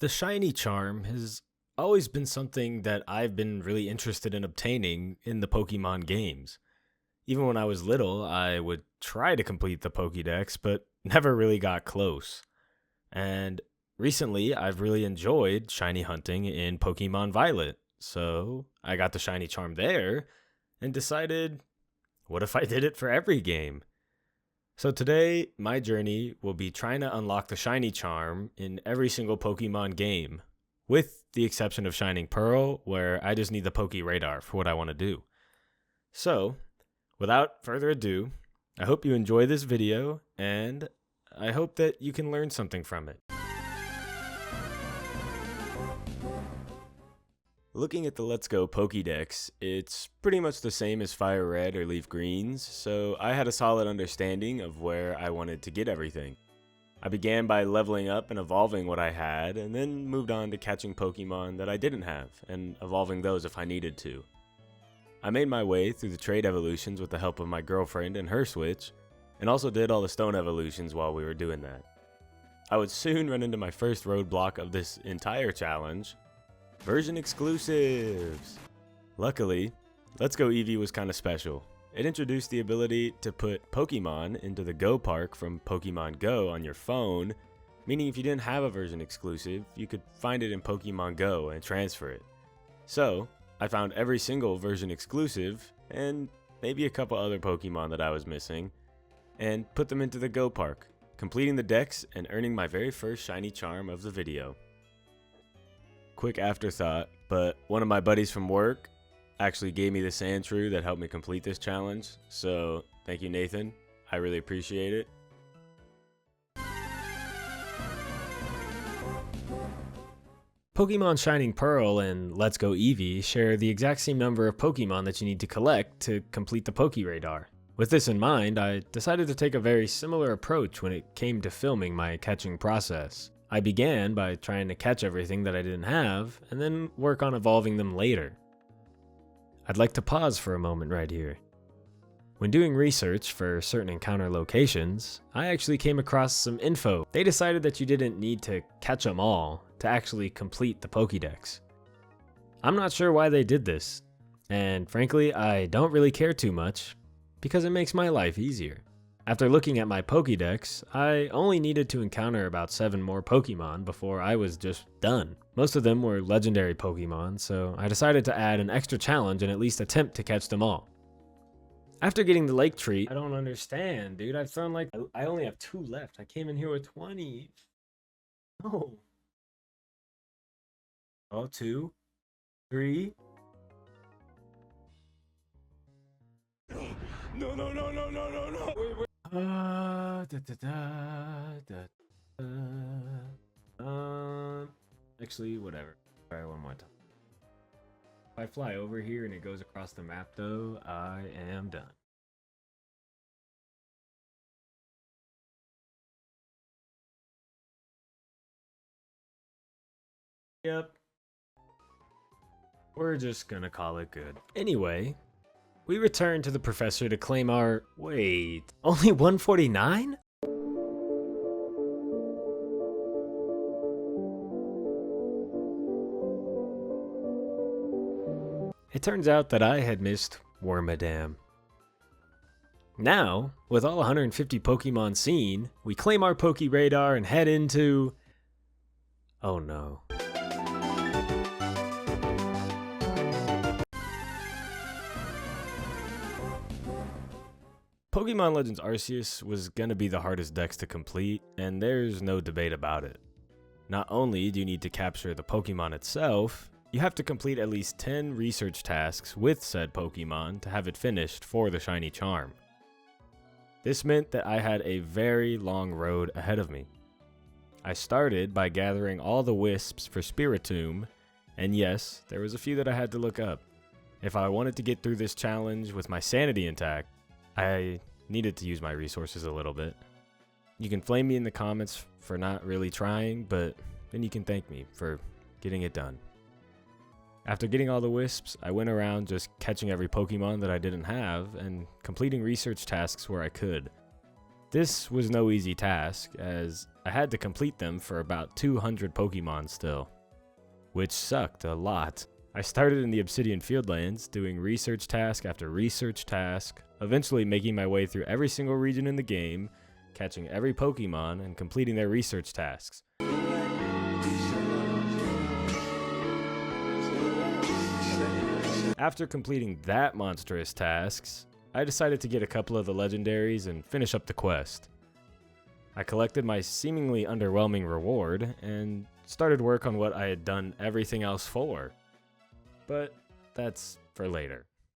The shiny charm has always been something that I've been really interested in obtaining in the Pokemon games. Even when I was little, I would try to complete the Pokédex, but never really got close. And recently, I've really enjoyed shiny hunting in Pokemon Violet. So I got the shiny charm there and decided, what if I did it for every game? So today, my journey will be trying to unlock the shiny charm in every single Pokemon game, with the exception of Shining Pearl, where I just need the Poke Radar for what I want to do. So, without further ado, I hope you enjoy this video, and I hope that you can learn something from it. Looking at the Let's Go Pokédex, it's pretty much the same as Fire Red or Leaf Greens, so I had a solid understanding of where I wanted to get everything. I began by leveling up and evolving what I had, and then moved on to catching Pokemon that I didn't have, and evolving those if I needed to. I made my way through the trade evolutions with the help of my girlfriend and her Switch, and also did all the stone evolutions while we were doing that. I would soon run into my first roadblock of this entire challenge: version exclusives! Luckily, Let's Go Eevee was kinda special. It introduced the ability to put Pokemon into the Go Park from Pokemon Go on your phone, meaning if you didn't have a version exclusive, you could find it in Pokemon Go and transfer it. So, I found every single version exclusive, and maybe a couple other Pokemon that I was missing, and put them into the Go Park, completing the dex and earning my very first shiny charm of the video. Quick afterthought, but one of my buddies from work actually gave me the Sandshrew that helped me complete this challenge, so thank you, Nathan. I really appreciate it. Pokemon Shining Pearl and Let's Go Eevee share the exact same number of Pokemon that you need to collect to complete the Poke Radar. With this in mind, I decided to take a very similar approach when it came to filming my catching process. I began by trying to catch everything that I didn't have, and then work on evolving them later. I'd like to pause for a moment right here. When doing research for certain encounter locations, I actually came across some info. They decided that you didn't need to catch them all to actually complete the Pokédex. I'm not sure why they did this, and frankly, I don't really care too much, because it makes my life easier. After looking at my Pokédex, I only needed to encounter about 7 more Pokemon before I was just done. Most of them were legendary Pokemon, so I decided to add an extra challenge and at least attempt to catch them all. After getting the lake treat, I don't understand, dude. I've thrown I only have 2 left. I came in here with 20. Oh. Oh, 2, 3. No. Wait. Actually, whatever. Try one more time. If I fly over here and it goes across the map, though, I am done. Yep. We're just gonna call it good. Anyway, we return to the professor to claim our... Wait, only 149? It turns out that I had missed Wormadam. Now, with all 150 Pokemon seen, we claim our Poke Radar and head into... Oh no. Pokemon Legends Arceus was gonna be the hardest dex to complete, and there's no debate about it. Not only do you need to capture the Pokemon itself, you have to complete at least 10 research tasks with said Pokemon to have it finished for the shiny charm. This meant that I had a very long road ahead of me. I started by gathering all the wisps for Spiritomb, and yes, there was a few that I had to look up. If I wanted to get through this challenge with my sanity intact, I needed to use my resources a little bit. You can flame me in the comments for not really trying, but then you can thank me for getting it done. After getting all the wisps, I went around just catching every Pokemon that I didn't have and completing research tasks where I could. This was no easy task, as I had to complete them for about 200 Pokemon still, which sucked a lot. I started in the Obsidian Fieldlands, doing research task after research task, eventually making my way through every single region in the game, catching every Pokemon, and completing their research tasks. After completing that monstrous tasks, I decided to get a couple of the legendaries and finish up the quest. I collected my seemingly underwhelming reward and started work on what I had done everything else for. But that's for later.